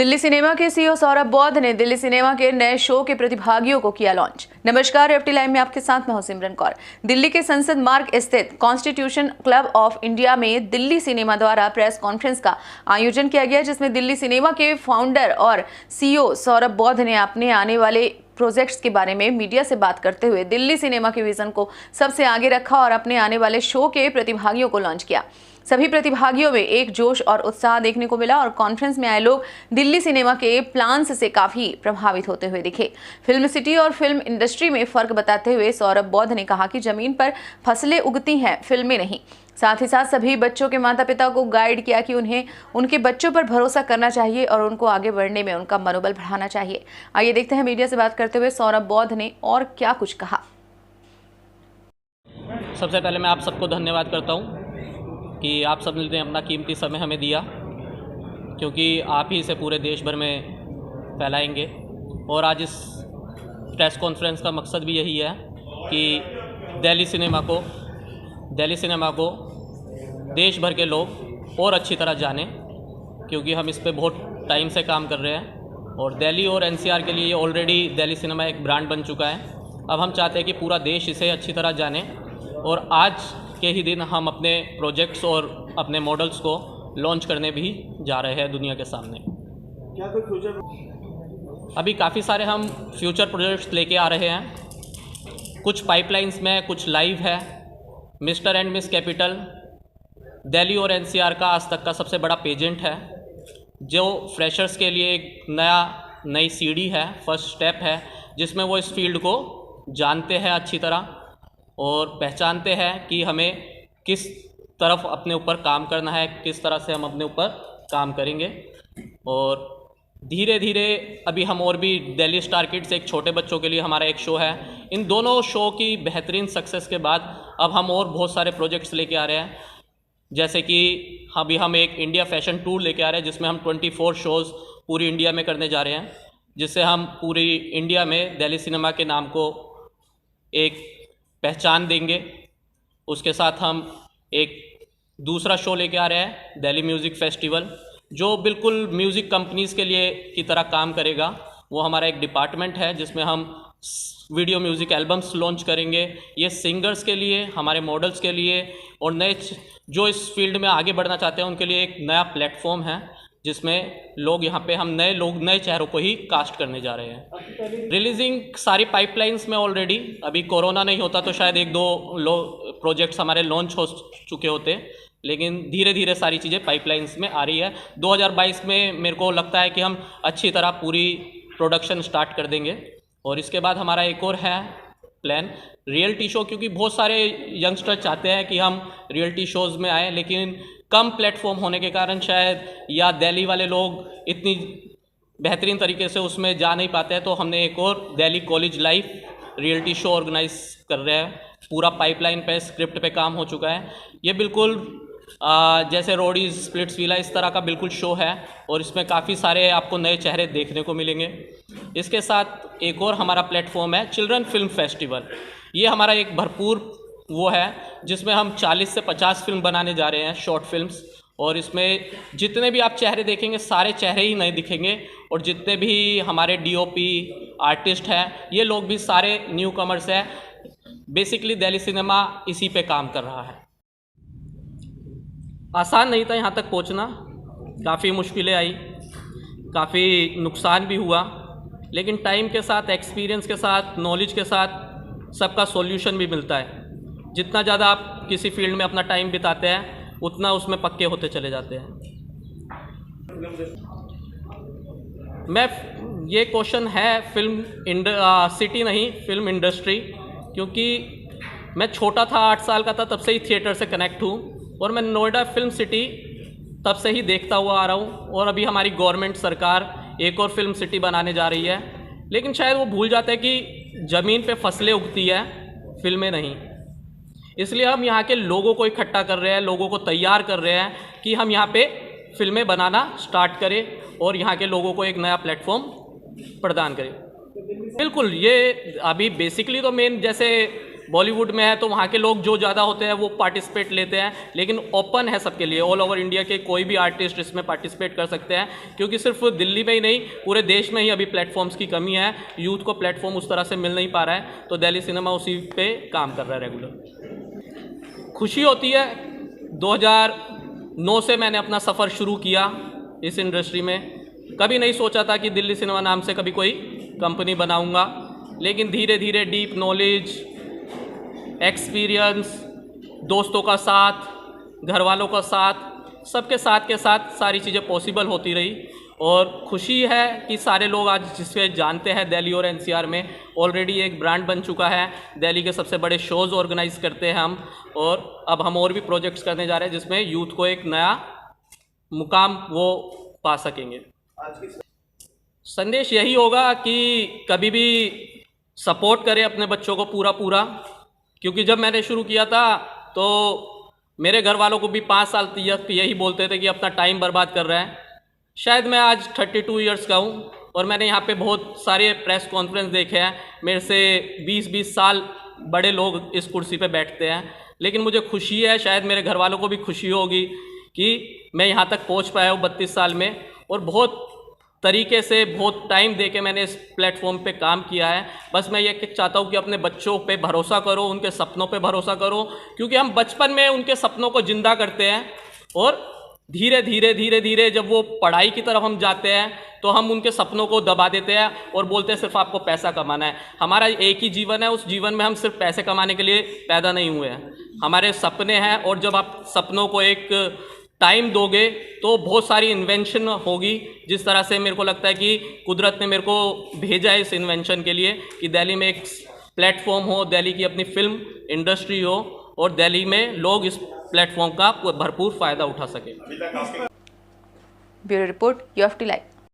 Delhi cinema के CEO Saurabh बौद्ध ने दिल्ली सिनेमा के नए शो के प्रतिभागियों को किया लॉन्च। नमस्कार, एफटी लाइव में आपके साथ मैं हूं सिमरन कौर। दिल्ली के संसद मार्ग स्थित कॉन्स्टिट्यूशन क्लब ऑफ इंडिया में दिल्ली सिनेमा द्वारा प्रेस कॉन्फ्रेंस का आयोजन किया गया, जिसमें दिल्ली सिनेमा के फाउंडर और सीईओ सौरभ बौद्ध ने अपने आने वाले प्रोजेक्ट्स के बारे में मीडिया से बात करते हुए दिल्ली सिनेमा के विजन को सबसे आगे रखा और अपने आने वाले शो के प्रतिभागियों को लॉन्च किया। सभी प्रतिभागियों में एक जोश और उत्साह देखने को मिला और कॉन्फ्रेंस में आए लोग दिल्ली सिनेमा के प्लान्स से काफी प्रभावित होते हुए दिखे। फिल्म सिटी और फिल्म इंडस्ट्री में फर्क बताते हुए सौरभ बौद्ध ने कहा कि जमीन पर फसलें उगती हैं, फिल्में नहीं। साथ ही साथ सभी बच्चों के माता पिता को गाइड किया कि उन्हें उनके बच्चों पर भरोसा करना चाहिए और उनको आगे बढ़ने में उनका मनोबल बढ़ाना चाहिए। आइए देखते हैं मीडिया से बात करते हुए सौरभ बौद्ध ने और क्या कुछ कहा। सबसे पहले मैं आप सबको धन्यवाद करता हूं कि आप सब ने अपना कीमती समय हमें दिया, क्योंकि आप ही इसे पूरे देश भर में फैलाएंगे। और आज इस प्रेस कॉन्फ्रेंस का मकसद भी यही है कि दिल्ली सिनेमा को देश भर के लोग और अच्छी तरह जानें, क्योंकि हम इस पे बहुत टाइम से काम कर रहे हैं और दिल्ली और एनसीआर के लिए ऑलरेडी दिल्ली सिनेमा एक ब्रांड बन चुका है। अब हम चाहते हैं कि पूरा देश इसे अच्छी तरह जाने और आज के ही दिन हम अपने प्रोजेक्ट्स और अपने मॉडल्स को लॉन्च करने भी जा रहे हैं दुनिया के सामने। क्या कोई फ्यूचर? अभी काफ़ी सारे हम फ्यूचर प्रोजेक्ट्स लेके आ रहे हैं, कुछ पाइपलाइंस में, कुछ लाइव है। Mister and miss capital Delhi और एनसीआर का आज तक का सबसे बड़ा पेजेंट है, जो फ्रेशर्स के लिए एक नई सीढ़ी है, फर्स्ट स्टेप है, जिसमें वो इस फील्ड को जानते हैं अच्छी तरह और पहचानते हैं कि हमें किस तरफ अपने ऊपर काम करना है, किस तरह से हम अपने ऊपर काम करेंगे। और धीरे धीरे अभी हम और भी दिल्ली स्टार किड्स एक छोटे बच्चों के लिए हमारा एक शो है। इन दोनों शो की बेहतरीन सक्सेस के बाद अब हम और बहुत सारे प्रोजेक्ट्स लेके आ रहे हैं, जैसे कि अभी हम एक इंडिया फैशन टूर लेके आ रहे हैं, जिसमें हम 24 शोज़ पूरी इंडिया में करने जा रहे हैं, जिससे हम पूरी इंडिया में दिल्ली सिनेमा के नाम को एक पहचान देंगे। उसके साथ हम एक दूसरा शो लेके आ रहे हैं, दिल्ली म्यूज़िक फेस्टिवल, जो बिल्कुल म्यूज़िक कंपनीज़ के लिए की तरह काम करेगा। वो हमारा एक डिपार्टमेंट है जिसमें हम वीडियो म्यूज़िक एल्बम्स लॉन्च करेंगे। ये सिंगर्स के लिए, हमारे मॉडल्स के लिए और नए जो इस फील्ड में आगे बढ़ना चाहते हैं उनके लिए एक नया प्लेटफॉर्म है, जिसमें लोग यहाँ पे हम नए चेहरों को ही कास्ट करने जा रहे हैं। रिलीजिंग सारी पाइपलाइंस में ऑलरेडी, अभी कोरोना नहीं होता तो शायद एक दो प्रोजेक्ट्स हमारे लॉन्च हो चुके होते, लेकिन धीरे धीरे सारी चीज़ें पाइपलाइंस में आ रही है। 2022 में मेरे को लगता है कि हम अच्छी तरह पूरी प्रोडक्शन स्टार्ट कर देंगे। और इसके बाद हमारा एक और है प्लान, रियलिटी शो, क्योंकि बहुत सारे यंगस्टर चाहते हैं कि हम रियलिटी शोज़ में आएँ, लेकिन कम प्लेटफॉर्म होने के कारण शायद या दिल्ली वाले लोग इतनी बेहतरीन तरीके से उसमें जा नहीं पाते हैं। तो हमने एक और Delhi college life reality show organize कर रहे हैं। पूरा पाइपलाइन पे, स्क्रिप्ट पे काम हो चुका है। ये बिल्कुल जैसे रोडीज, स्प्लिट्स विला, इस तरह का बिल्कुल शो है और इसमें काफ़ी सारे आपको नए चेहरे देखने को मिलेंगे। इसके साथ एक और हमारा प्लेटफॉर्म है चिल्ड्रन फिल्म फेस्टिवल। ये हमारा एक भरपूर वो है जिसमें हम 40 से 50 फिल्म बनाने जा रहे हैं, शॉर्ट फिल्म्स। और इसमें जितने भी आप चेहरे देखेंगे सारे चेहरे ही नए दिखेंगे और जितने भी हमारे डीओपी आर्टिस्ट हैं ये लोग भी सारे न्यू कमर्स हैं। बेसिकली दिल्ली सिनेमा इसी पे काम कर रहा है। आसान नहीं था यहाँ तक पहुँचना, काफ़ी मुश्किलें आई, काफ़ी नुकसान भी हुआ, लेकिन टाइम के साथ, एक्सपीरियंस के साथ, नॉलेज के साथ सबका सॉल्यूशन भी मिलता है। जितना ज़्यादा आप किसी फील्ड में अपना टाइम बिताते हैं उतना उसमें पक्के होते चले जाते हैं। मैं ये क्वेश्चन है फिल्म सिटी नहीं, फिल्म इंडस्ट्री, क्योंकि मैं छोटा था, 8 साल का था, तब से ही थिएटर से कनेक्ट हूँ और मैं नोएडा फिल्म सिटी तब से ही देखता हुआ आ रहा हूँ। और अभी हमारी गवर्नमेंट सरकार एक और फिल्म सिटी बनाने जा रही है, लेकिन शायद वो भूल जाते हैं कि ज़मीन पे फसलें उगती है, फिल्में नहीं। इसलिए हम यहाँ के लोगों को इकट्ठा कर रहे हैं, लोगों को तैयार कर रहे हैं कि हम यहाँ पे फिल्में बनाना स्टार्ट करें और यहाँ के लोगों को एक नया प्लेटफॉर्म प्रदान करें। बिल्कुल, ये अभी बेसिकली तो मेन जैसे बॉलीवुड में है तो वहाँ के लोग जो ज़्यादा होते हैं वो पार्टिसिपेट लेते हैं, लेकिन ओपन है सबके लिए, ऑल ओवर इंडिया के कोई भी आर्टिस्ट इसमें पार्टिसिपेट कर सकते हैं, क्योंकि सिर्फ दिल्ली में ही नहीं पूरे देश में ही अभी प्लेटफॉर्म्स की कमी है, यूथ को प्लेटफॉर्म उस तरह से मिल नहीं पा रहा है, तो दिल्ली सिनेमा उसी पे काम कर रहा है रेगुलर। खुशी होती है, 2009 से मैंने अपना सफ़र शुरू किया इस इंडस्ट्री में, कभी नहीं सोचा था कि दिल्ली सिनेमा नाम से कभी कोई कंपनी बनाऊंगा, लेकिन धीरे धीरे डीप नॉलेज, एक्सपीरियंस, दोस्तों का साथ, घर वालों का साथ, सबके साथ के साथ सारी चीज़ें पॉसिबल होती रही, और खुशी है कि सारे लोग आज जिसे जानते हैं दिल्ली और एनसीआर में ऑलरेडी एक ब्रांड बन चुका है। दिल्ली के सबसे बड़े शोज़ ऑर्गेनाइज करते हैं हम, और अब हम और भी प्रोजेक्ट्स करने जा रहे हैं जिसमें यूथ को एक नया मुकाम वो पा सकेंगे। संदेश यही होगा कि कभी भी सपोर्ट करें अपने बच्चों को पूरा, क्योंकि जब मैंने शुरू किया था तो मेरे घर वालों को भी 5 साल तक यही बोलते थे कि अपना टाइम बर्बाद कर रहे हैं। शायद मैं आज 32 इयर्स का हूँ और मैंने यहाँ पे बहुत सारे प्रेस कॉन्फ्रेंस देखे हैं, मेरे से 20-20 साल बड़े लोग इस कुर्सी पे बैठते हैं, लेकिन मुझे खुशी है, शायद मेरे घर वालों को भी खुशी होगी कि मैं यहाँ तक पहुँच पाया हूँ 32 साल में, और बहुत तरीके से बहुत टाइम दे के मैंने इस प्लेटफॉर्म पे काम किया है। बस मैं ये चाहता हूँ कि अपने बच्चों पे भरोसा करो, उनके सपनों पे भरोसा करो, क्योंकि हम बचपन में उनके सपनों को ज़िंदा करते हैं, और धीरे धीरे जब वो पढ़ाई की तरफ हम जाते हैं तो हम उनके सपनों को दबा देते हैं और बोलते हैं सिर्फ आपको पैसा कमाना है। हमारा एक ही जीवन है, उस जीवन में हम सिर्फ पैसे कमाने के लिए पैदा नहीं हुए हैं, हमारे सपने हैं, और जब आप सपनों को एक टाइम दोगे तो बहुत सारी इन्वेंशन होगी। जिस तरह से मेरे को लगता है कि कुदरत ने मेरे को भेजा है इस इन्वेंशन के लिए कि दिल्ली में एक प्लेटफॉर्म हो, दिल्ली की अपनी फिल्म इंडस्ट्री हो, और दिल्ली में लोग इस प्लेटफॉर्म का भरपूर फ़ायदा उठा सकें। Bureau report, UFT live.